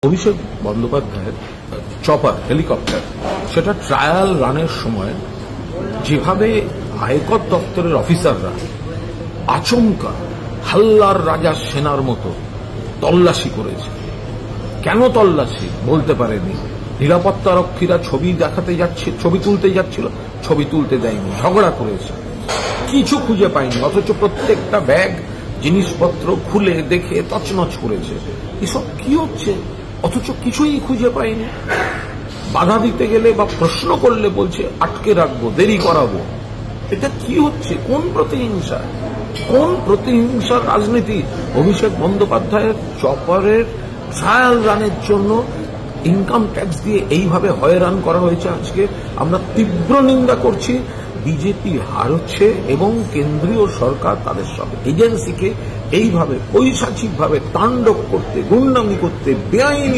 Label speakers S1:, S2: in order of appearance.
S1: অভিষেক বন্দ্যোপাধ্যায়ের chopper helicopter সেটা trial রানের সময় যেভাবে আয়কর দপ্তরের অফিসাররা আচমকা হাল্লার রাজা সেনার মতো তল্লাশি করেছে। কেন তল্লাশি বলতে পারেনি। নিরাপত্তারক্ষীরা ছবি দেখাতে যাচ্ছে, ছবি তুলতে যাচ্ছিল, ছবি তুলতে দেয়নি, ঝগড়া করেছে, কিছু খুঁজে পায়নি, অথচ প্রত্যেকটা ব্যাগ জিনিসপত্র খুলে দেখে তছনছ করেছে। এসব কি হচ্ছে? অথচ কিছুই খুঁজে পায়নি। বাধা দিতে গেলে বা প্রশ্ন করলে বলছে আটকে রাখবো, দেরি করাবো। এটা কি হচ্ছে? কোন প্রতিহিংসা, কোন প্রতিহিংসার রাজনীতি? অভিষেক বন্দ্যোপাধ্যায়ের চপারের ট্রায়াল রানের জন্য ইনকাম ট্যাক্স দিয়ে এইভাবে হয়রান করা হয়েছে। আজকে আমরা তীব্র নিন্দা করছি। বিজেপি হারছে এবং কেন্দ্রীয় সরকার তাদের সব এজেন্সিকে এইভাবে পৈশাচিকভাবে তাণ্ডব করতে, গুন্ডামি করতে, বেআইনি